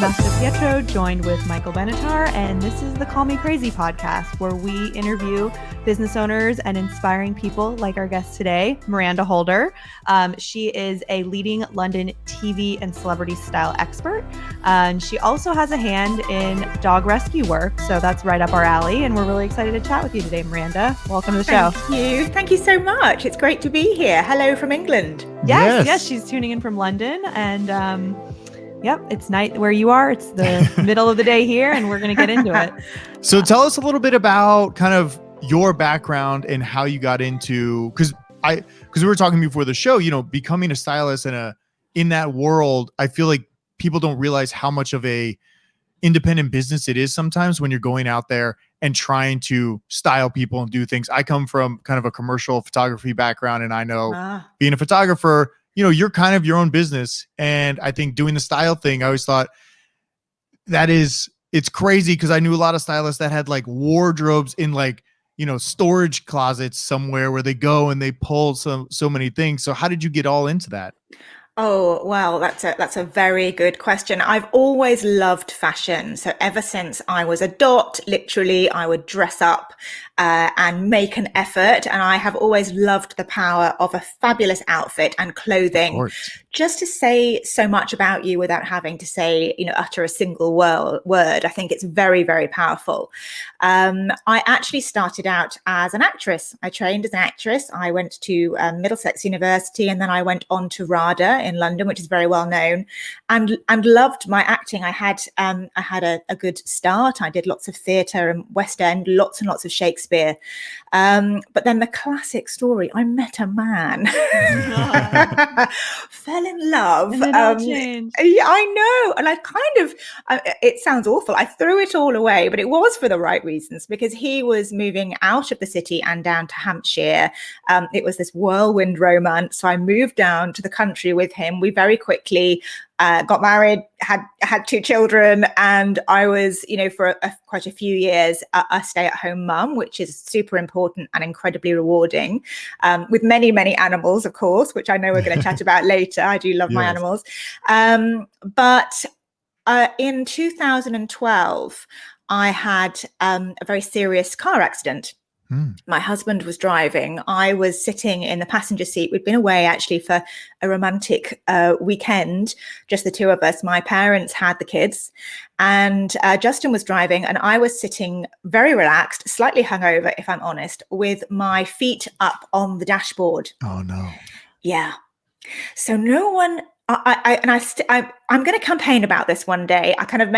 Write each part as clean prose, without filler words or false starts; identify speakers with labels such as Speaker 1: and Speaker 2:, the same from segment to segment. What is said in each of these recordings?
Speaker 1: Master Pietro, joined with Michael Benatar, and this is the Call Me Crazy podcast, where we interview business owners and inspiring people like our guest today, Miranda Holder. She is a leading London TV and celebrity style expert, and she also has a hand in dog rescue work, so that's right up our alley, and we're really excited to chat with you today, Miranda. Welcome to the show.
Speaker 2: Thank you so much. It's great to be here. Hello from England.
Speaker 1: Yes, she's tuning in from London, and yep, it's night where you are. It's the middle of the day here, and we're going to get into it.
Speaker 3: So tell us a little bit about kind of your background and how you got into, because we were talking before the show, you know, becoming a stylist and in that world, I feel like people don't realize how much of a independent business it is sometimes when you're going out there and trying to style people and do things. I come from kind of a commercial photography background, and I know being a photographer, you know, you're kind of your own business. And I think doing the style thing, I always thought it's crazy because I knew a lot of stylists that had like wardrobes in like, you know, storage closets somewhere where they go and they pull so many things. So how did you get all into that?
Speaker 2: Oh, well, that's a very good question. I've always loved fashion. So ever since I was a dot, literally, I would dress up and make an effort. And I have always loved the power of a fabulous outfit and clothing, just to say so much about you without having to say, you know, utter a single word. I think it's very, very powerful. I actually started out as an actress. I trained as an actress. I went to Middlesex University, and then I went on to RADA in London, which is very well known, and loved my acting. I had a good start. I did lots of theatre and West End, lots and lots of Shakespeare. But then the classic story, I met a man, fell in love.
Speaker 1: And then all changed.
Speaker 2: Yeah, I know. And I kind of, it sounds awful. I threw it all away, but it was for the right reasons, because he was moving out of the city and down to Hampshire. It was this whirlwind romance. So I moved down to the country with him. We very quickly got married, had two children, and I was, you know, for quite a few years, a stay-at-home mum, which is super important and incredibly rewarding, with many, many animals, of course, which I know we're going to chat about later. I do love my animals. But in 2012, I had a very serious car accident. My husband was driving. I was sitting in the passenger seat. We'd been away actually for a romantic weekend, just the two of us. My parents had the kids, and Justin was driving, and I was sitting very relaxed, slightly hungover, if I'm honest, with my feet up on the dashboard.
Speaker 3: Oh no.
Speaker 2: Yeah. So no one. I'm going to campaign about this one day. I kind of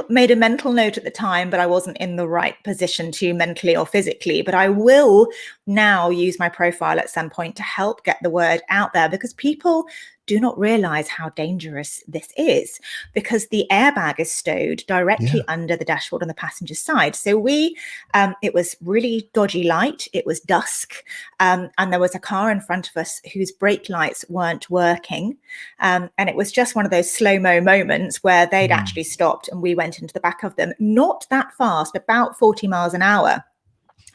Speaker 2: made a mental note at the time, but I wasn't in the right position to mentally or physically. But I will now use my profile at some point to help get the word out there, because people do not realize how dangerous this is, because the airbag is stowed directly under the dashboard on the passenger side. So it was really dodgy light. It was dusk, and there was a car in front of us whose brake lights weren't working. And it was just one of those slow-mo moments where they'd actually stopped and we went into the back of them, not that fast, about 40 miles an hour.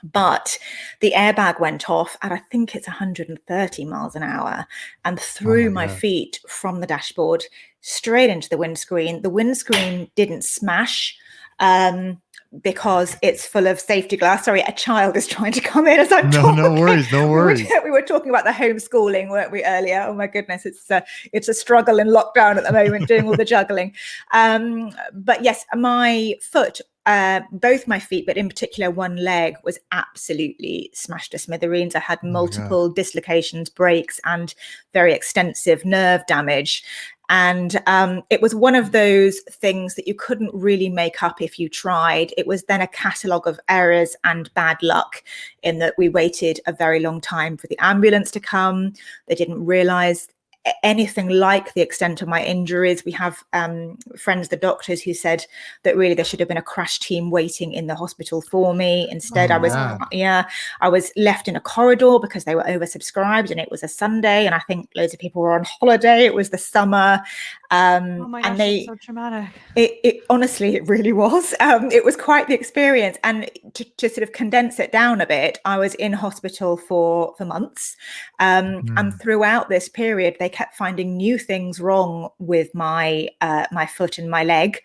Speaker 2: But the airbag went off at, I think it's 130 miles an hour, and threw my feet from the dashboard straight into the windscreen. The windscreen didn't smash because it's full of safety glass. Sorry, a child is trying to come in as I'm talking.
Speaker 3: No worries.
Speaker 2: We were talking about the homeschooling, weren't we, earlier? Oh my goodness, it's a struggle in lockdown at the moment, doing all the juggling. But yes, my foot, both my feet, but in particular one leg, was absolutely smashed to smithereens. I had multiple dislocations, breaks, and very extensive nerve damage. And it was one of those things that you couldn't really make up if you tried. It was then a catalogue of errors and bad luck, in that we waited a very long time for the ambulance to come. They didn't realise anything like the extent of my injuries. We have friends, the doctors, who said that really there should have been a crash team waiting in the hospital for me. Instead, I was left in a corridor because they were oversubscribed, and it was a Sunday, and I think loads of people were on holiday. It was the summer.
Speaker 1: Oh my gosh, that's so traumatic.
Speaker 2: It honestly, it really was. It was quite the experience. And to sort of condense it down a bit, I was in hospital for months. And throughout this period, they kept finding new things wrong with my foot and my leg.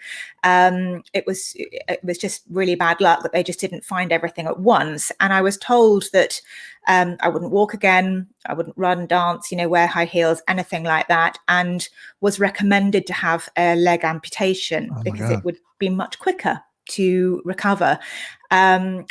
Speaker 2: It was just really bad luck that they just didn't find everything at once. And I was told that I wouldn't walk again, I wouldn't run, dance, wear high heels, anything like that, and was recommended to have a leg amputation because it would be much quicker to recover,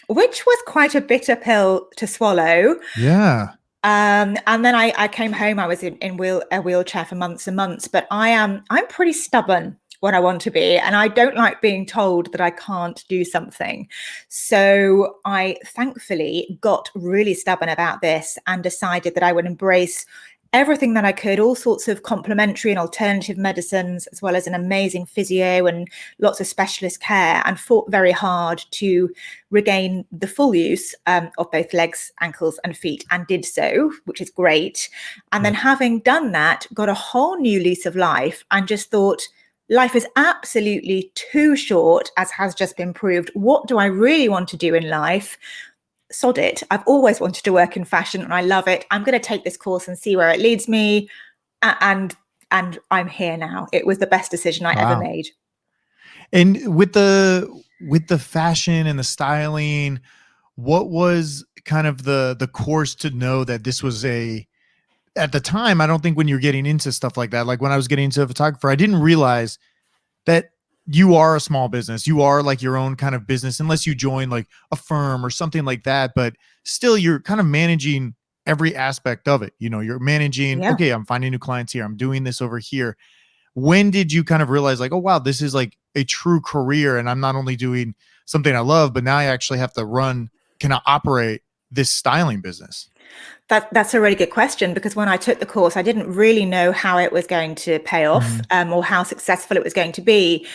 Speaker 2: which was quite a bitter pill to swallow.
Speaker 3: Yeah.
Speaker 2: And then I came home. I was in a wheelchair for months and months, but I'm pretty stubborn when I want to be, and I don't like being told that I can't do something. So I thankfully got really stubborn about this and decided that I would embrace everything that I could, all sorts of complementary and alternative medicines, as well as an amazing physio and lots of specialist care, and fought very hard to regain the full use of both legs, ankles and feet, and did so, which is great. And then having done that, got a whole new lease of life and just thought, life is absolutely too short, as has just been proved. What do I really want to do in life? Sod it. I've always wanted to work in fashion and I love it. I'm going to take this course and see where it leads me. And I'm here now. It was the best decision I ever made.
Speaker 3: And with the fashion and the styling, what was kind of the course to know that this was at the time, I don't think when you're getting into stuff like that, like when I was getting into a photographer, I didn't realize that you are a small business. You are like your own kind of business, unless you join like a firm or something like that. But still, you're kind of managing every aspect of it. You're managing, okay, I'm finding new clients here, I'm doing this over here. When did you kind of realize like, oh, wow, this is like a true career, and I'm not only doing something I love, but now I actually have to can I operate this styling business?
Speaker 2: That's a really good question, because when I took the course, I didn't really know how it was going to pay off, or how successful it was going to be.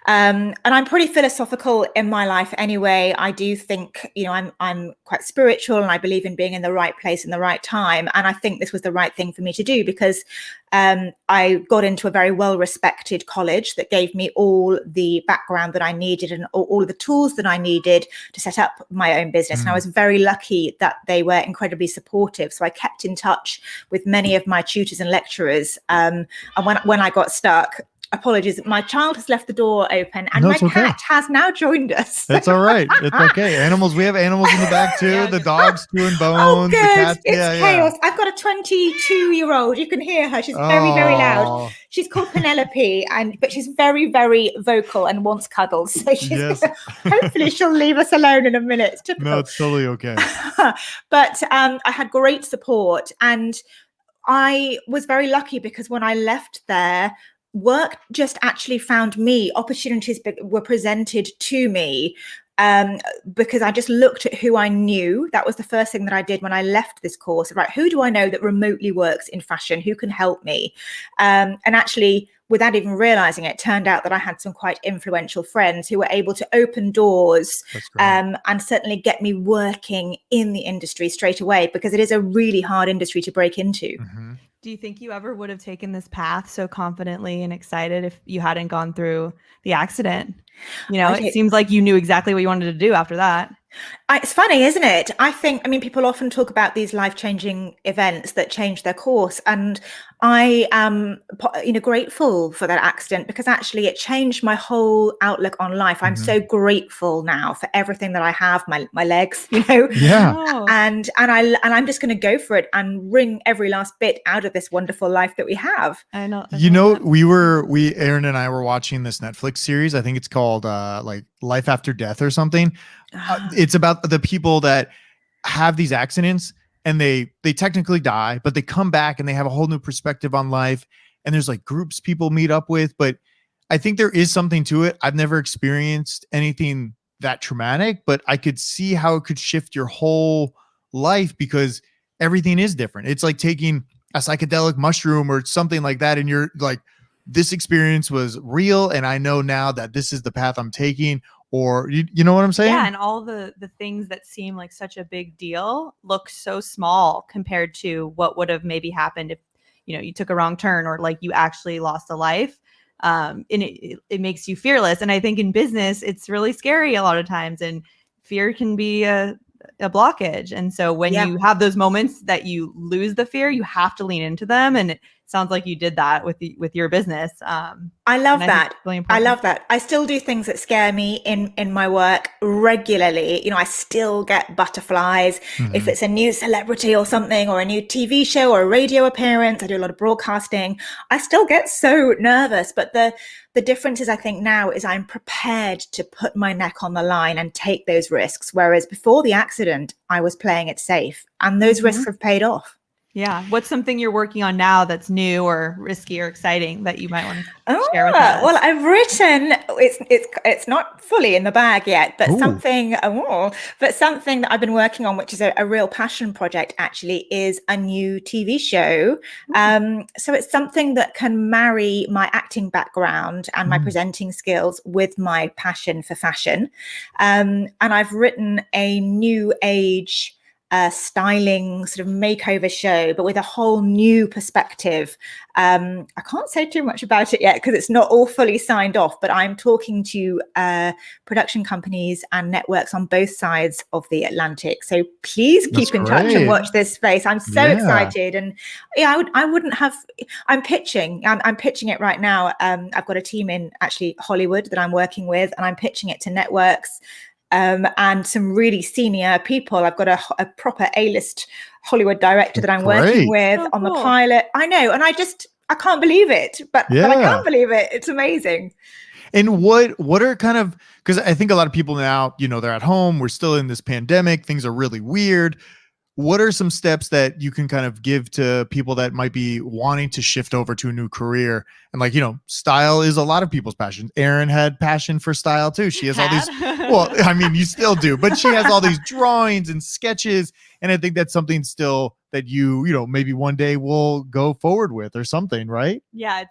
Speaker 2: And I'm pretty philosophical in my life anyway. I do think, I'm quite spiritual, and I believe in being in the right place in the right time. And I think this was the right thing for me to do, because I got into a very well-respected college that gave me all the background that I needed and all of the tools that I needed to set up my own business. And I was very lucky that they were incredibly supportive. So I kept in touch with many of my tutors and lecturers. And when I got stuck, apologies, my child has left the door open, and my cat has now joined us.
Speaker 3: That's all right. It's okay. Animals, we have animals in the back too. The dog's chewing bones.
Speaker 2: Oh, good.
Speaker 3: The cats,
Speaker 2: it's chaos. I've got a 22-year-old. You can hear her. She's very, very loud. She's called Penelope, but she's very, very vocal and wants cuddles. So hopefully she'll leave us alone in a minute. It's typical.
Speaker 3: No, it's totally okay.
Speaker 2: But I had great support, and I was very lucky, because when I left there, work just actually found me. Opportunities were presented to me, because I just looked at who I knew. That was the first thing that I did when I left this course. Right, who do I know that remotely works in fashion? Who can help me? And actually, without even realizing it, turned out that I had some quite influential friends who were able to open doors, and certainly get me working in the industry straight away, because it is a really hard industry to break into.
Speaker 1: Do you think you ever would have taken this path so confidently and excited if you hadn't gone through the accident? It seems like you knew exactly what you wanted to do after that.
Speaker 2: It's funny, isn't it? People often talk about these life-changing events that change their course. And I am, grateful for that accident, because actually it changed my whole outlook on life. I'm so grateful now for everything that I have, my legs,
Speaker 3: Yeah.
Speaker 2: And I'm just going to go for it and wring every last bit out of this wonderful life that we have.
Speaker 1: I know.
Speaker 3: Aaron and I were watching this Netflix series. I think it's called like Life After Death or something. It's about the people that have these accidents and they technically die, but they come back and they have a whole new perspective on life. And there's like groups people meet up with, but I think there is something to it. I've never experienced anything that traumatic, but I could see how it could shift your whole life, because everything is different. It's like taking a psychedelic mushroom or something like that, and you're like, this experience was real, and I know now that this is the path I'm taking. Or you know what I'm saying?
Speaker 1: Yeah, and all the things that seem like such a big deal look so small compared to what would have maybe happened if you took a wrong turn, or like you actually lost a life. And it makes you fearless. And I think in business, it's really scary a lot of times, and fear can be a blockage. And so when you have those moments that you lose the fear, you have to lean into them. And it sounds like you did that with your business.
Speaker 2: I love that.
Speaker 1: Really
Speaker 2: I love that. I still do things that scare me in my work regularly. You know, I still get butterflies if it's a new celebrity or something, or a new TV show or a radio appearance. I do a lot of broadcasting. I still get so nervous, but the difference is, I think now, is I'm prepared to put my neck on the line and take those risks. Whereas before the accident, I was playing it safe, and those risks have paid off.
Speaker 1: Yeah. What's something you're working on now that's new or risky or exciting that you might want to share with us?
Speaker 2: Well, I've written, it's not fully in the bag yet, but something that I've been working on, which is a real passion project, actually, is a new TV show. So it's something that can marry my acting background and my presenting skills with my passion for fashion. And I've written a new age styling sort of makeover show, but with a whole new perspective. I can't say too much about it yet because it's not all fully signed off, but I'm talking to production companies and networks on both sides of the Atlantic. So please keep in touch and watch this space. I'm so excited. And I'm pitching it right now. I've got a team in actually Hollywood that I'm working with, and I'm pitching it to networks. And some really senior people. I've got a proper A-list Hollywood director that I'm working with on the pilot. I know, and I can't believe it, but I can't believe it. It's amazing.
Speaker 3: And what are kind of, because I think a lot of people now, they're at home. We're still in this pandemic. Things are really weird. What are some steps that you can kind of give to people that might be wanting to shift over to a new career? And style is a lot of people's passion. Erin had passion for style too. She has all these, well, I mean, you still do, but she has all these drawings and sketches. And I think that's something still that maybe one day will go forward with or something, right?
Speaker 1: Yeah.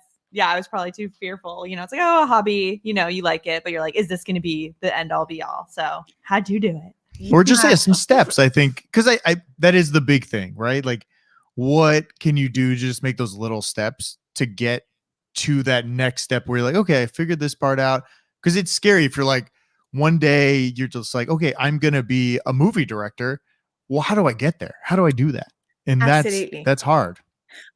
Speaker 1: I was probably too fearful. It's like, a hobby, you like it, but you're like, is this going to be the end all be all? So how'd you do it?
Speaker 3: Or just some steps, I think, because I that is the big thing, right? Like, what can you do to just make those little steps to get to that next step where you're like, okay, I figured this part out? Because it's scary if you're like, one day you're just like, okay, I'm going to be a movie director. Well, how do I get there? How do I do that? And that's hard.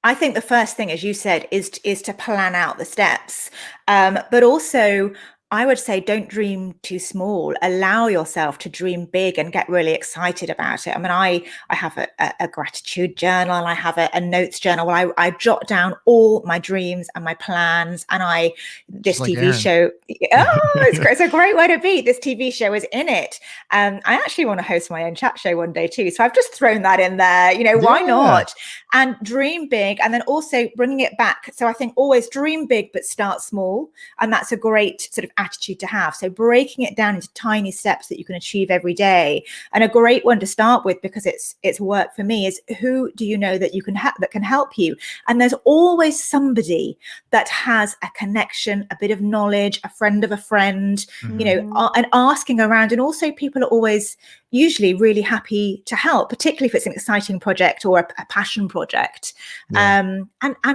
Speaker 2: I think the first thing, as you said, is to plan out the steps. But also, I would say, don't dream too small. Allow yourself to dream big and get really excited about it. I mean, I have a gratitude journal, and I have a notes journal where I jot down all my dreams and my plans. And this TV show, it's a great way to be. This TV show is in it. I actually want to host my own chat show one day too. So I've just thrown that in there. Why not? And dream big, and then also bringing it back. So I think always dream big, but start small. And that's a great sort of attitude to have. So breaking it down into tiny steps that you can achieve every day. And a great one to start with, because it's worked for me, is who do you know that you can that can help you? And there's always somebody that has a connection, a bit of knowledge, a friend of a friend, and asking around. And also, people are always usually really happy to help, particularly if it's an exciting project or a passion project. And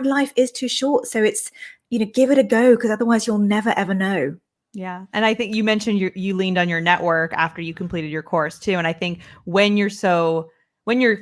Speaker 2: life is too short. So it's, give it a go, because otherwise you'll never, ever know.
Speaker 1: Yeah. And I think you mentioned you leaned on your network after you completed your course too. And I think when you're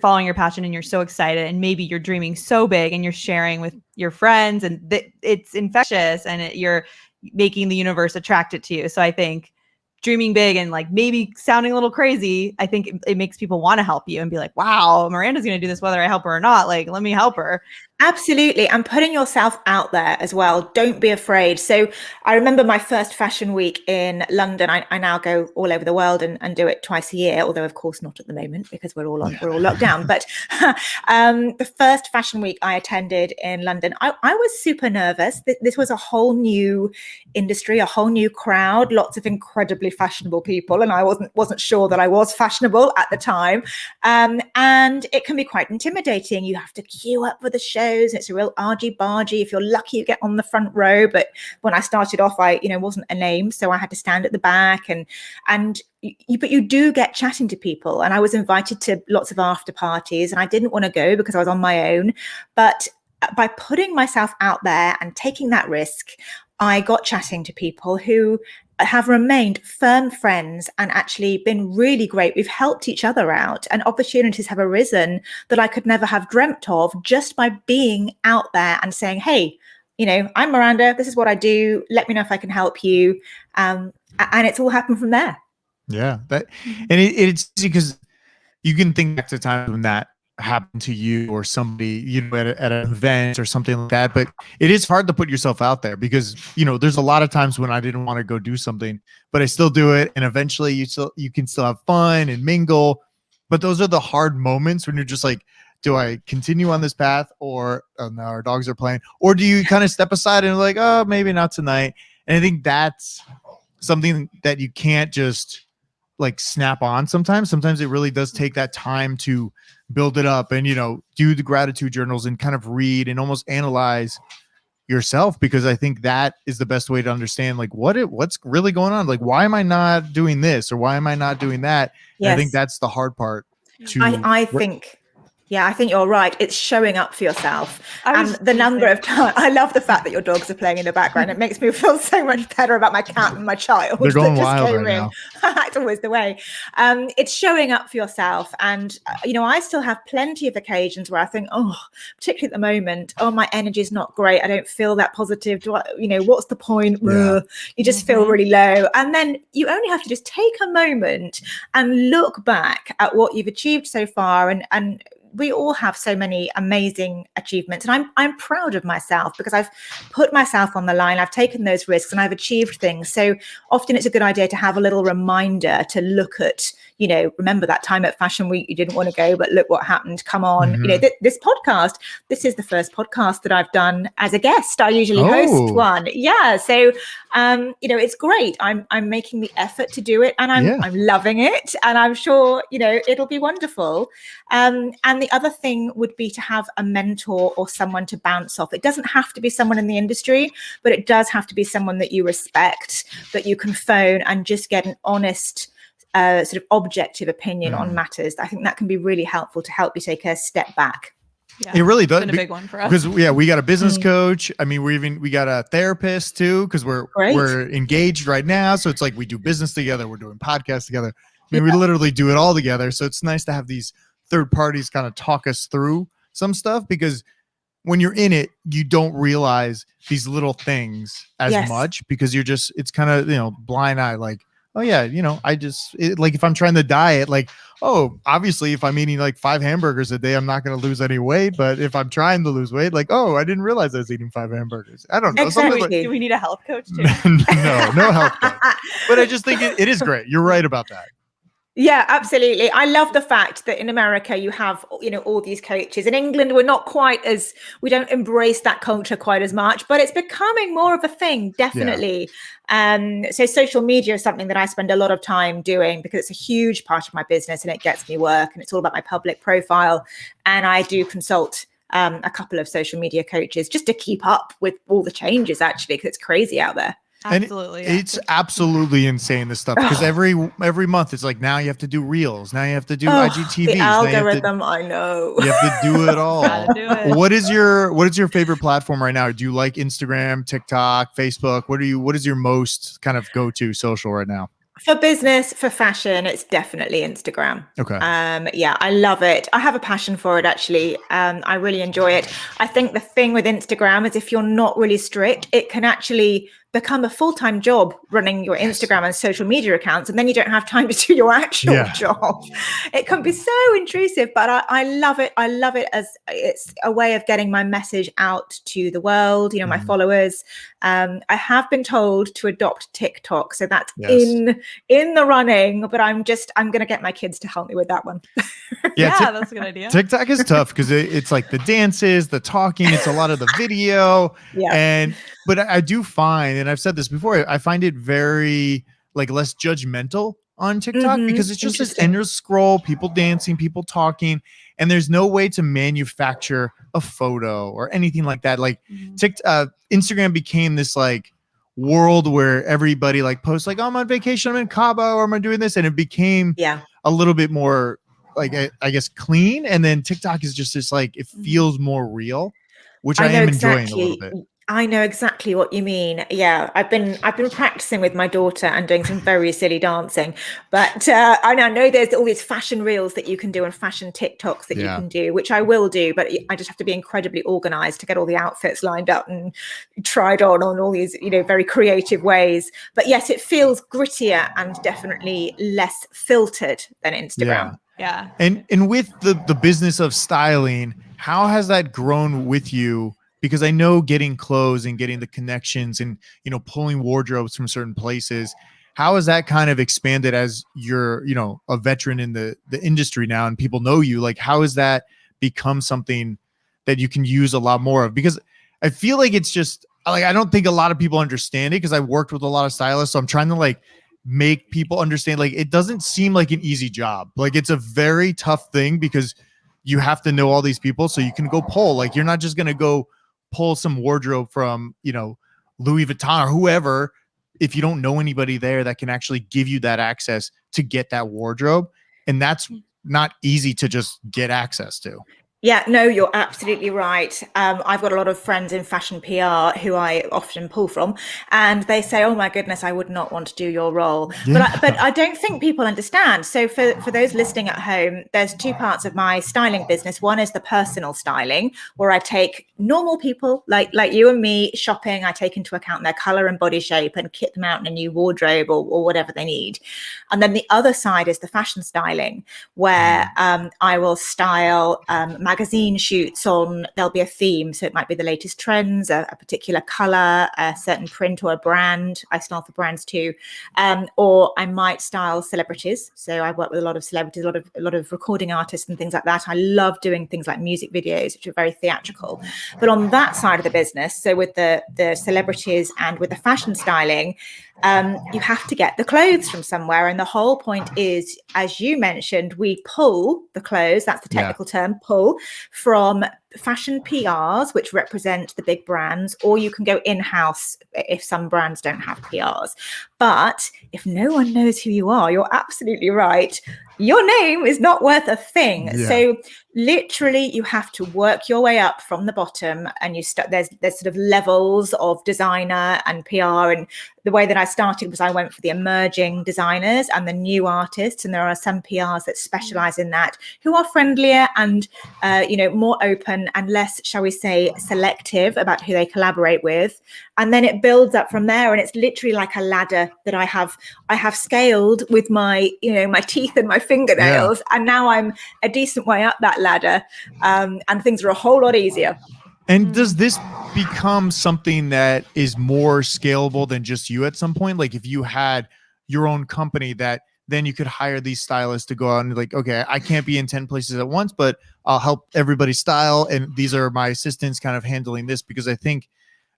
Speaker 1: following your passion and you're so excited, and maybe you're dreaming so big and you're sharing with your friends, and it's infectious, and you're making the universe attract it to you. So I think dreaming big and maybe sounding a little crazy, I think it makes people want to help you and be like, wow, Miranda's going to do this whether I help her or not. Let me help her.
Speaker 2: Absolutely. And putting yourself out there as well. Don't be afraid. So I remember my first fashion week in London. I now go all over the world and do it twice a year, although of course not at the moment because we're all locked down. But the first fashion week I attended in London, I was super nervous. This was a whole new industry, a whole new crowd, lots of incredibly fashionable people. And I wasn't sure that I was fashionable at the time. And it can be quite intimidating. You have to queue up for the show. It's a real argy-bargy. If you're lucky, you get on the front row. But when I started off, I wasn't a name, so I had to stand at the back. But you do get chatting to people. And I was invited to lots of after parties, and I didn't want to go because I was on my own. But by putting myself out there and taking that risk, I got chatting to people who have remained firm friends and actually been really great. We've helped each other out, and opportunities have arisen that I could never have dreamt of just by being out there and saying, hey, I'm Miranda, this is what I do, let me know if I can help you. And it's all happened from there.
Speaker 3: Yeah. And it's because you can think back to times when that happened to you or somebody, at an event or something like that. But it is hard to put yourself out there because, there's a lot of times when I didn't want to go do something, but I still do it. And eventually you can still have fun and mingle. But those are the hard moments when you're just like, do I continue on this path or now our dogs are playing, or do you kind of step aside and like, oh, maybe not tonight. And I think that's something that you can't just like snap on sometimes it really does take that time to build it up and do the gratitude journals and kind of read and almost analyze yourself, because I think that is the best way to understand like what's really going on, like why am I not doing this or why am I not doing that.
Speaker 2: Yes.
Speaker 3: I think that's the hard part to
Speaker 2: I think you're right. It's showing up for yourself. And the number of times, I love the fact that your dogs are playing in the background. It makes me feel so much better about my cat and my child.
Speaker 3: They're going wild right now.
Speaker 2: It's always the way. It's showing up for yourself. And, I still have plenty of occasions where I think, particularly at the moment, my energy is not great. I don't feel that positive. What's the point? Yeah. You just feel really low. And then you only have to just take a moment and look back at what you've achieved so far. And we all have so many amazing achievements, and I'm proud of myself because I've put myself on the line. I've taken those risks and I've achieved things. So often it's a good idea to have a little reminder to look at, remember that time at Fashion Week you didn't want to go, but look what happened. Come on. Mm-hmm. This podcast, this is the first podcast that I've done as a guest. I usually host one. Yeah. So, it's great. I'm making the effort to do it, and I'm loving it, and I'm sure, it'll be wonderful. And the other thing would be to have a mentor or someone to bounce off. It doesn't have to be someone in the industry, but it does have to be someone that you respect, that you can phone and just get an honest, sort of objective opinion on matters. I think that can be really helpful to help you take a step back.
Speaker 1: Yeah,
Speaker 3: it really does.
Speaker 1: It's been a big one for us
Speaker 3: because we got a business coach. I mean, we got a therapist too, because we're engaged right now. So it's like we do business together. We're doing podcasts together. I mean, we literally do it all together. So it's nice to have these third parties kind of talk us through some stuff, because when you're in it, you don't realize these little things as much, because it's kind of, blind eye, like, oh yeah, like if I'm trying to diet, like, oh, obviously if I'm eating like 5 hamburgers a day, I'm not going to lose any weight. But if I'm trying to lose weight, like, oh, I didn't realize I was eating 5 hamburgers. I don't know.
Speaker 2: Exactly.
Speaker 1: Do we need a health coach too?
Speaker 3: No health coach. But I just think it is great. You're right about that.
Speaker 2: Yeah, absolutely. I love the fact that in America you have, all these coaches. In England, we don't embrace that culture quite as much, but it's becoming more of a thing, definitely. Yeah. So social media is something that I spend a lot of time doing because it's a huge part of my business and it gets me work, and it's all about my public profile. And I do consult a couple of social media coaches just to keep up with all the changes, actually, because it's crazy out there.
Speaker 1: Absolutely.
Speaker 3: It's absolutely insane, this stuff, because every month it's like, now you have to do reels, now you have to do IGTVs,
Speaker 2: the algorithm. I know
Speaker 3: you have to do it all.
Speaker 1: Gotta do it.
Speaker 3: What is your favorite platform right now? Do you like Instagram, TikTok, Facebook? What is your most kind of go-to social right now?
Speaker 2: For business, for fashion, it's definitely Instagram.
Speaker 3: Okay.
Speaker 2: I love it. I have a passion for it, actually. I really enjoy it. I think the thing with Instagram is if you're not really strict, it can actually become a full-time job running your Instagram and social media accounts, and then you don't have time to do your actual job. It can be so intrusive, but I love it. I love it as it's a way of getting my message out to the world, my followers. I have been told to adopt TikTok, so that's in the running, but I'm going to get my kids to help me with that one.
Speaker 1: That's a good idea.
Speaker 3: TikTok is tough because it's like the dances, the talking, it's a lot of the video. But I do find, and I've said this before, I find it very like less judgmental on TikTok because it's just this endless scroll, people dancing, people talking, and there's no way to manufacture a photo or anything like that. Like Instagram became this like world where everybody like posts like, oh, I'm on vacation, I'm in Cabo, or I'm doing this, and it became a little bit more like I guess clean. And then TikTok is just this like, it feels more real, which I am enjoying a little bit.
Speaker 2: I know exactly what you mean. Yeah, I've been practicing with my daughter and doing some very silly dancing. But I know there's all these fashion reels that you can do and fashion TikToks that you can do, which I will do. But I just have to be incredibly organized to get all the outfits lined up and tried on all these, very creative ways. But yes, it feels grittier and definitely less filtered than Instagram.
Speaker 1: Yeah.
Speaker 3: And with the business of styling, how has that grown with you? Because I know getting clothes and getting the connections and, pulling wardrobes from certain places, how has that kind of expanded as you're, a veteran in the industry now and people know you? Like, how has that become something that you can use a lot more of? Because I feel like it's just like, I don't think a lot of people understand it because I worked with a lot of stylists. So I'm trying to make people understand, it doesn't seem like an easy job. Like, it's a very tough thing because you have to know all these people so you can go pull. Like, you're not just going to go pull some wardrobe from, Louis Vuitton or whoever, if you don't know anybody there that can actually give you that access to get that wardrobe. And that's not easy to just get access to.
Speaker 2: Yeah, no, you're absolutely right. I've got a lot of friends in fashion PR who I often pull from, and they say, "Oh my goodness, I would not want to do your role."
Speaker 3: Yeah.
Speaker 2: But I don't think people understand. So for those listening at home, there's two parts of my styling business. One is the personal styling, where I take normal people like you and me shopping. I take into account their color and body shape and kit them out in a new wardrobe or whatever they need. And then the other side is the fashion styling, where I will style magazine shoots on, there'll be a theme. So it might be the latest trends, a particular color, a certain print or a brand. I style for brands too. Or I might style celebrities. So I work with a lot of celebrities, a lot of recording artists and things like that. I love doing things like music videos, which are very theatrical. But on that side of the business, so with the celebrities and with the fashion styling, you have to get the clothes from somewhere. And the whole point is, as you mentioned, we pull the clothes, that's the technical term, pull, from fashion PRs, which represent the big brands, or you can go in-house if some brands don't have PRs. But if no one knows who you are, you're absolutely right, your name is not worth a thing.
Speaker 3: Yeah.
Speaker 2: So literally you have to work your way up from the bottom, and there's sort of levels of designer and PR. And the way that I started was I went for the emerging designers and the new artists, and there are some PRs that specialize in that, who are friendlier and more open and less, shall we say, selective about who they collaborate with. And then it builds up from there, and it's literally like a ladder that I have scaled with my my teeth and my fingernails, and now I'm a decent way up that ladder, and things are a whole lot easier.
Speaker 3: And does this become something that is more scalable than just you at some point? Like, if you had your own company, that then you could hire these stylists to go out and okay, I can't be in 10 places at once, but I'll help everybody style, and these are my assistants kind of handling this. Because I think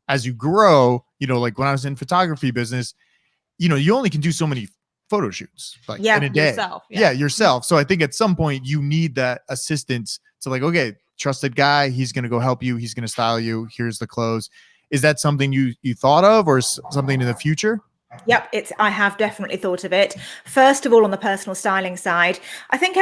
Speaker 3: as you grow, like when I was in photography business, you only can do so many photo shoots in a day. Yourself. So I think at some point you need that assistance to okay, trusted guy, he's going to go help you, he's going to style you, here's the clothes. Is that something you thought of, or something in the future?
Speaker 2: Yep, I have definitely thought of it. First of all, on the personal styling side, I think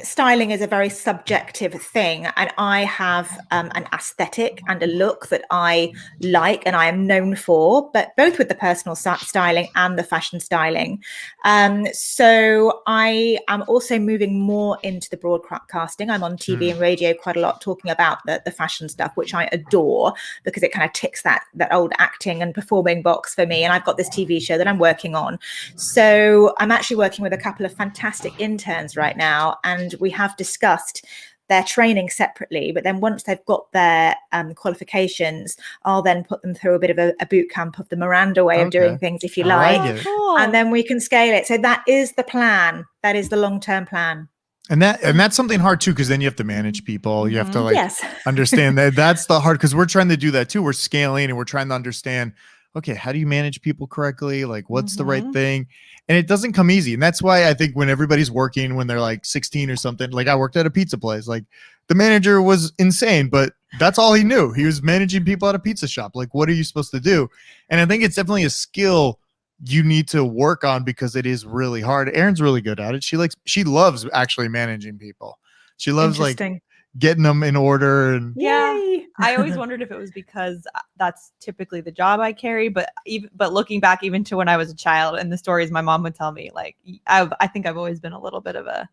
Speaker 2: styling is a very subjective thing, and I have an aesthetic and a look that I like and I am known for, but both with the personal styling and the fashion styling. So I am also moving more into the broadcasting. I'm on TV and radio quite a lot talking about the fashion stuff, which I adore because it kind of ticks that old acting and performing box for me. And I've got this TV show that I'm working on. So I'm actually working with a couple of fantastic interns right now, and we have discussed their training separately, but then once they've got their qualifications, I'll then put them through a bit of a boot camp of the Miranda way of doing things, if you like.
Speaker 1: Cool.
Speaker 2: And then we can scale it. So that is the plan. That is the long-term plan.
Speaker 3: And that's something hard too, because then you have to manage people. You have to understand that's the hard, because we're trying to do that too. We're scaling and we're trying to understand, okay, how do you manage people correctly? Like, what's the right thing? And it doesn't come easy. And that's why I think when everybody's working, when they're 16 or something, I worked at a pizza place, the manager was insane, but that's all he knew. He was managing people at a pizza shop. What are you supposed to do? And I think it's definitely a skill you need to work on, because it is really hard. Erin's really good at it. She loves actually managing people. She loves getting them in order. And
Speaker 1: yeah. I always wondered if it was because that's typically the job I carry, but looking back even to when I was a child and the stories my mom would tell me, like I think I've always been a little bit of a,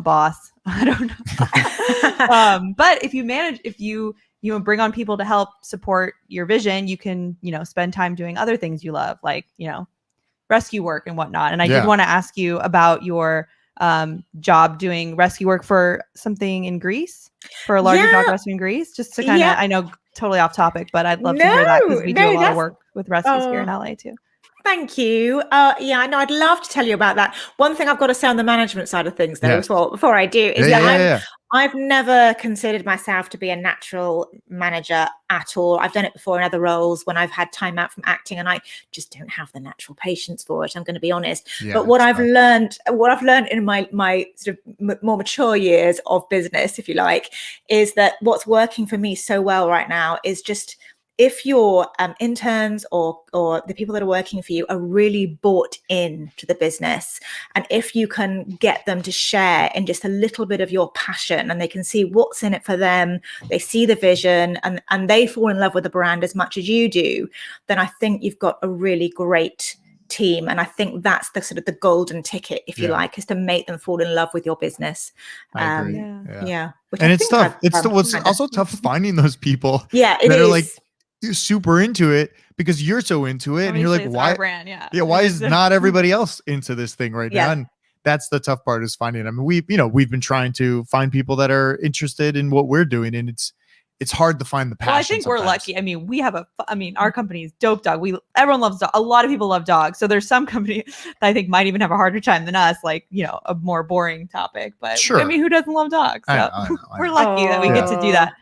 Speaker 1: boss. I don't know. But if you bring on people to help support your vision, you can, spend time doing other things you love, like, rescue work and whatnot. And I did want to ask you about your job doing rescue work for something in Greece, for a larger dog rescue in Greece, just to kind of, I know totally off topic, but I'd love to hear that because we do a lot of work with rescues here in LA too.
Speaker 2: Thank you. I know I'd love to tell you about that. One thing I've got to say on the management side of things, though, before I do, is that I've never considered myself to be a natural manager at all. I've done it before in other roles when I've had time out from acting, and I just don't have the natural patience for it. I'm going to be honest. But what I've learned in my sort of more mature years of business, if you like, is that what's working for me so well right now is just, if your interns or the people that are working for you are really bought in to the business, and if you can get them to share in just a little bit of your passion, and they can see what's in it for them, they see the vision, and they fall in love with the brand as much as you do, then I think you've got a really great team. And I think that's the sort of the golden ticket, if you like, is to make them fall in love with your business.
Speaker 3: I agree.
Speaker 2: And
Speaker 3: it's tough. What's also tough finding those people.
Speaker 2: It
Speaker 3: that
Speaker 2: is.
Speaker 3: Are like super into it because you're so into it.
Speaker 1: Obviously,
Speaker 3: and you're like, why?
Speaker 1: Brand,
Speaker 3: why is not everybody else into this thing right now? And that's the tough part, is finding. I mean, we've been trying to find people that are interested in what we're doing, and it's hard to find the passion.
Speaker 1: Well, I think we're lucky. I mean, our company is Dope Dog. Everyone loves dogs. A lot of people love dogs. So there's some company that I think might even have a harder time than us, like, a more boring topic. But I mean, who doesn't love dogs? So
Speaker 3: I know.
Speaker 1: We're lucky that we get to do that.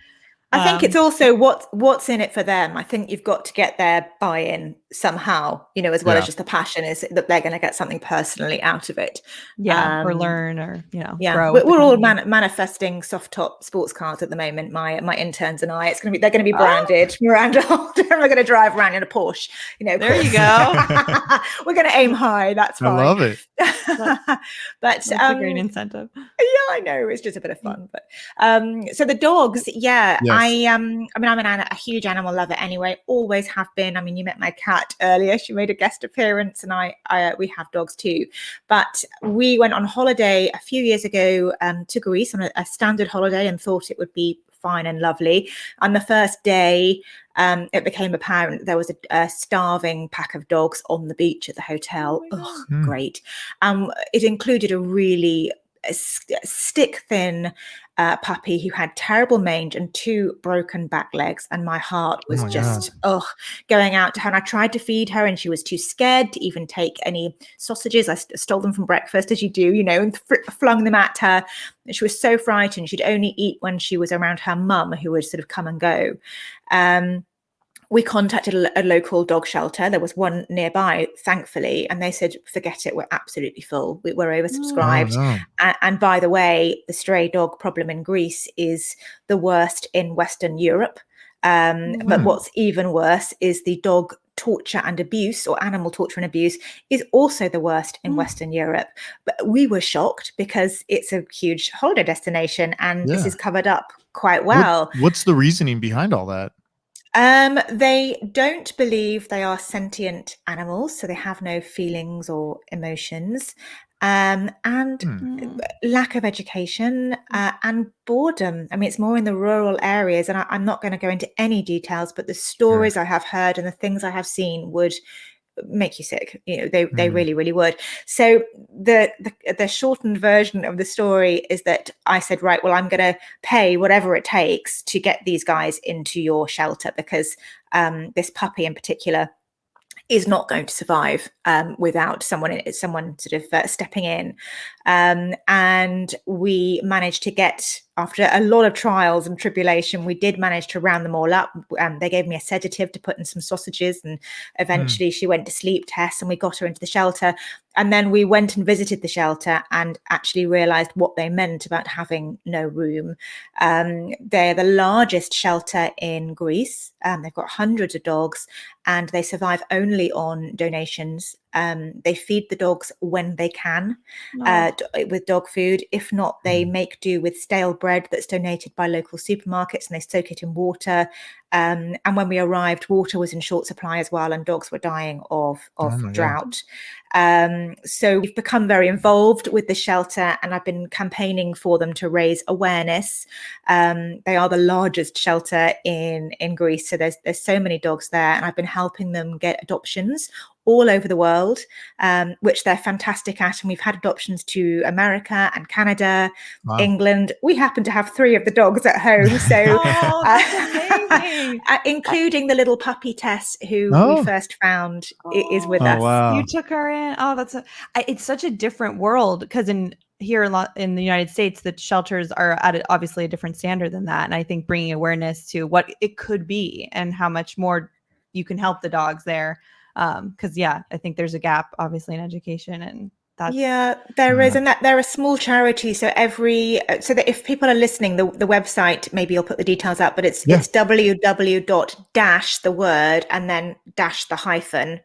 Speaker 2: I think it's also what's in it for them. I think you've got to get their buy-in somehow, as well as just the passion, is that they're going to get something personally out of it.
Speaker 1: Or learn, or, grow.
Speaker 2: We're all manifesting soft top sports cars at the moment. My interns and I, they're going to be branded Miranda Holder, and we're going to drive around in a Porsche.
Speaker 1: There you go.
Speaker 2: We're going to aim high. That's fine.
Speaker 3: I love it.
Speaker 2: But
Speaker 1: that's a great incentive.
Speaker 2: I know, it's just a bit of fun. But so the dogs, I mean, I'm a huge animal lover anyway, always have been. I mean, you met my cat earlier. She made a guest appearance, and we have dogs too. But we went on holiday a few years ago to Greece on a standard holiday, and thought it would be fine and lovely. On the first day, it became apparent there was a starving pack of dogs on the beach at the hotel. Great. It included a really stick thin puppy who had terrible mange and 2 broken back legs, and my heart was going out to her. And I tried to feed her, and she was too scared to even take any sausages. I stole them from breakfast, as you do, and flung them at her. And she was so frightened. She'd only eat when she was around her mum, who would sort of come and go. We contacted a local dog shelter. There was one nearby, thankfully, and they said, forget it, we're absolutely full. We're oversubscribed. And by the way, the stray dog problem in Greece is the worst in Western Europe. But what's even worse is the dog torture and abuse, or animal torture and abuse, is also the worst in Western Europe. But we were shocked because it's a huge holiday destination, and this is covered up quite well.
Speaker 3: What's the reasoning behind all that?
Speaker 2: They don't believe they are sentient animals, so they have no feelings or emotions, and lack of education and boredom. I mean, it's more in the rural areas, and I'm not going to go into any details, but the stories I have heard and the things I have seen would make you sick. They really, really would. So the shortened version of the story is that I said, right, well, I'm going to pay whatever it takes to get these guys into your shelter, because this puppy in particular is not going to survive without someone sort of stepping in. And we managed to get, after a lot of trials and tribulation, we did manage to round them all up. They gave me a sedative to put in some sausages, and eventually she went to sleep tests, and we got her into the shelter. And then we went and visited the shelter and actually realized what they meant about having no room. They're the largest shelter in Greece. They've got hundreds of dogs, and they survive only on donations. They feed the dogs when they can
Speaker 1: Oh.
Speaker 2: with dog food. If not, they make do with stale bread that's donated by local supermarkets, and they soak it in water. And when we arrived, water was in short supply as well, and dogs were dying of drought. So we've become very involved with the shelter, and I've been campaigning for them to raise awareness. They are the largest shelter in Greece, so there's so many dogs there, and I've been helping them get adoptions all over the world, which they're fantastic at. And we've had adoptions to America and Canada, England. We happen to have 3 of the dogs at home, so
Speaker 1: that's amazing.
Speaker 2: Including the little puppy Tess, who we first found is with us.
Speaker 3: Wow.
Speaker 1: You took her in. Oh, it's such a different world, because here in the United States, the shelters are at obviously a different standard than that. And I think bringing awareness to what it could be and how much more you can help the dogs there. Because I think there's a gap obviously in education, and
Speaker 2: there is, and that they're a small charity. So so that if people are listening, the website, maybe I'll put the details up, but it's www.dash the word and then dash the hyphen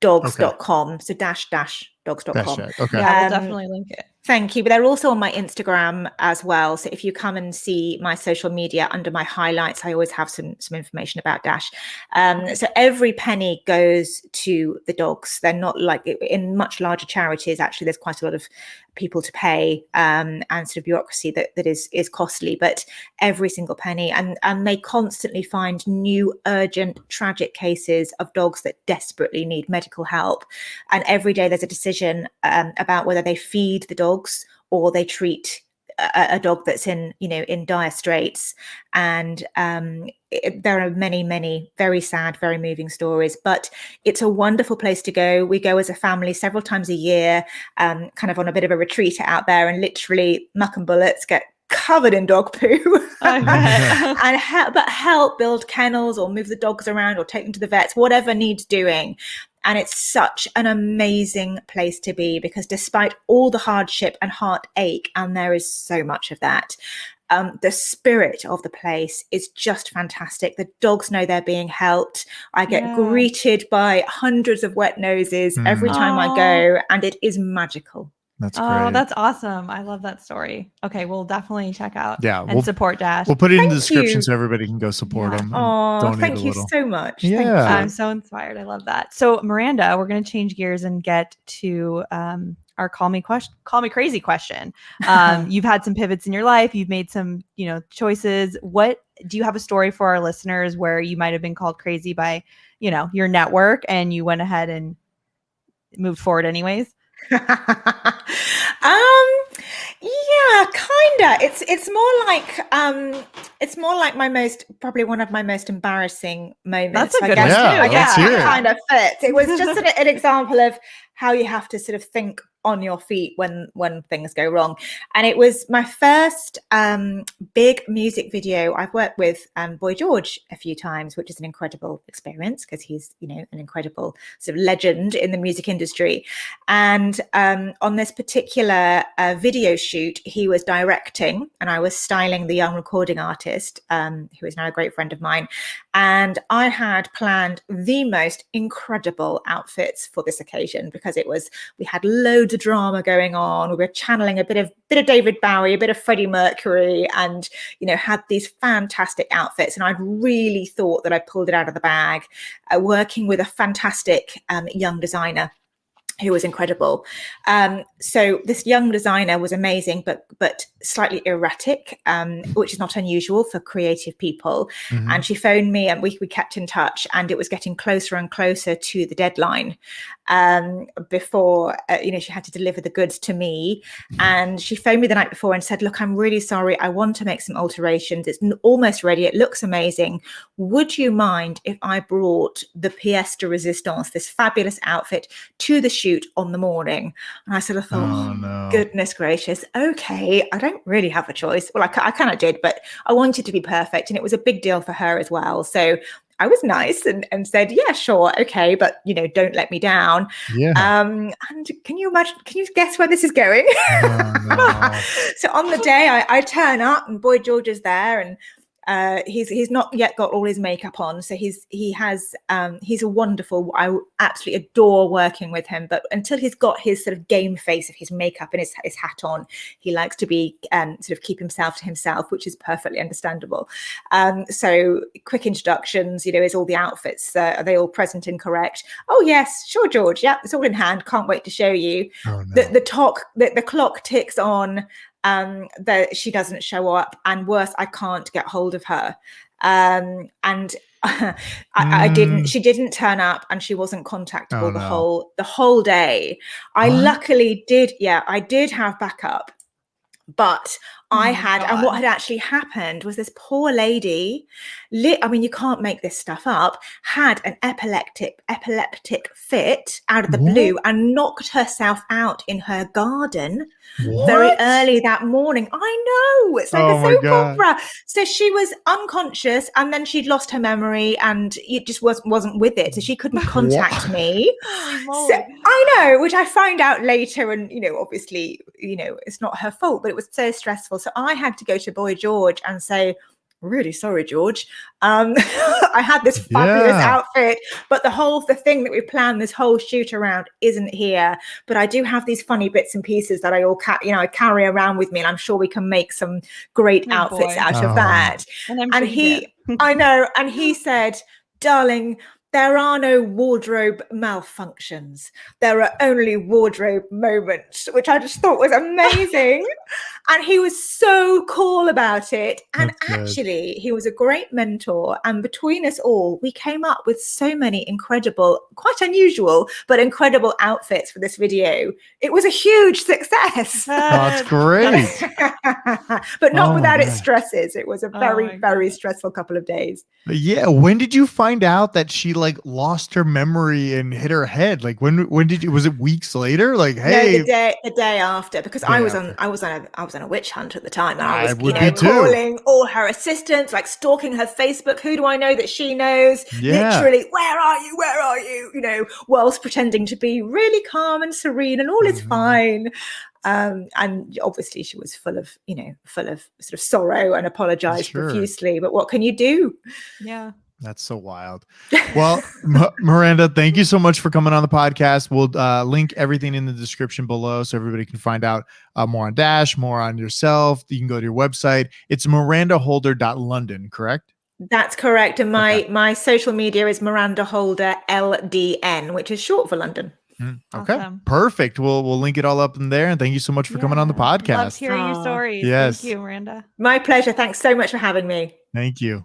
Speaker 2: dogs.com. So dash dogs.com.
Speaker 3: Okay.
Speaker 1: Yeah, we'll definitely link it.
Speaker 2: Thank you. But they're also on my Instagram as well. So if you come and see my social media under my highlights, I always have some information about Dash. So every penny goes to the dogs. They're not like in much larger charities. Actually, there's quite a lot of people to pay and sort of bureaucracy that is costly, but every single penny. And they constantly find new urgent tragic cases of dogs that desperately need medical help. And every day there's a decision about whether they feed the dogs or they treat a dog that's in dire straits. And there are many very sad, very moving stories, but it's a wonderful place to go. We go as a family several times a year, kind of on a bit of a retreat out there, and literally muck and bullets get covered in dog poo and help build kennels or move the dogs around or take them to the vets, whatever needs doing. And it's such an amazing place to be, because despite all the hardship and heartache, and there is so much of that, the spirit of the place is just fantastic. The dogs know they're being helped. I get greeted by hundreds of wet noses every time I go, and it is magical.
Speaker 3: That's great.
Speaker 1: Oh, that's awesome. I love that story. Okay, we'll definitely check out and support Dash.
Speaker 3: We'll put it in the description so everybody can go support them.
Speaker 2: Oh, thank you so much.
Speaker 3: Yeah.
Speaker 2: Thank you.
Speaker 1: I'm so inspired. I love that. So Miranda, we're going to change gears and get to our call me crazy question. You've had some pivots in your life. You've made some, choices. What do you have a story for our listeners where you might have been called crazy by, your network, and you went ahead and moved forward anyways?
Speaker 2: Kinda. It's more like probably one of my most embarrassing moments.
Speaker 1: That's a good one too.
Speaker 2: I guess it kind of fits. It was just an example of how you have to sort of think on your feet when things go wrong. And it was my first big music video. I've worked with Boy George a few times, which is an incredible experience because he's, an incredible sort of legend in the music industry. And on this particular video shoot, he was directing and I was styling the young recording artist, who is now a great friend of mine. And I had planned the most incredible outfits for this occasion because we had loads of drama going on. We were channeling a bit of David Bowie, a bit of Freddie Mercury, and had these fantastic outfits. And I'd really thought that I pulled it out of the bag, working with a fantastic young designer who was incredible. So this young designer was amazing, but slightly erratic, which is not unusual for creative people. Mm-hmm. And she phoned me and we kept in touch, and it was getting closer and closer to the deadline before, she had to deliver the goods to me. And she phoned me the night before and said, look, I'm really sorry. I want to make some alterations. It's almost ready. It looks amazing. Would you mind if I brought the pièce de résistance, this fabulous outfit, to the shoot on the morning? And I sort of thought, goodness gracious. Okay, I don't really have a choice. Well, I kind of did, but I wanted to be perfect. And it was a big deal for her as well. So I was nice and said, yeah, sure. Okay. But, don't let me down.
Speaker 3: Yeah.
Speaker 2: And can you guess where this is going? So on the day I turn up and Boy George is there, and He's not yet got all his makeup on, so he's a wonderful. I absolutely adore working with him, but until he's got his sort of game face of his makeup and his hat on, he likes to be sort of keep himself to himself, which is perfectly understandable. So quick introductions. Is all the outfits, are they all present and correct? Oh yes, sure, George. Yeah, it's all in hand. Can't wait to show you.
Speaker 3: Oh, no.
Speaker 2: The clock ticks on. That she doesn't show up, and worse, I can't get hold of her. And I didn't. She didn't turn up, and she wasn't contactable the whole day. I luckily did. Yeah, I did have backup, but I had, and what had actually happened was this poor lady, I mean, you can't make this stuff up, had an epileptic fit out of the blue and knocked herself out in her garden very early that morning. I know, it's like a soap opera. So she was unconscious, and then she'd lost her memory, and it just wasn't with it, so she couldn't contact me. So I know, which I found out later, and obviously, it's not her fault, but it was so stressful. So I had to go to Boy George and say, really sorry, George. I had this fabulous outfit, but the thing that we planned this whole shoot around isn't here. But I do have these funny bits and pieces that I carry around with me, and I'm sure we can make some great outfits out of that. And he, I know, and he said, darling, there are no wardrobe malfunctions. There are only wardrobe moments, which I just thought was amazing. And he was so cool about it. And actually, he was a great mentor. And between us all, we came up with so many incredible, quite unusual, but incredible outfits for this video. It was a huge success.
Speaker 3: That's great.
Speaker 2: But not without its stresses. It was a very, very stressful couple of days.
Speaker 3: Yeah. When did you find out that she lost her memory and hit her head? When did you, was it weeks later? Hey,
Speaker 2: no, the day after, because I was on a witch hunt at the time, and I was calling all her assistants, stalking her Facebook. Who do I know that she knows? Literally, where are you? Whilst pretending to be really calm and serene, and all is fine. And obviously she was full of sort of sorrow and apologized profusely, but what can you do?
Speaker 1: Yeah.
Speaker 3: That's so wild. Well, Miranda, thank you so much for coming on the podcast. We'll link everything in the description below so everybody can find out more on Dash, more on yourself. You can go to your website. It's mirandaholder.london, correct?
Speaker 2: That's correct. And my social media is Miranda Holder LDN, which is short for London.
Speaker 3: Okay, perfect. We'll link it all up in there. And thank you so much for coming on the podcast.
Speaker 1: Love hearing your stories.
Speaker 3: Yes.
Speaker 1: Thank you, Miranda.
Speaker 2: My pleasure. Thanks so much for having me.
Speaker 3: Thank you.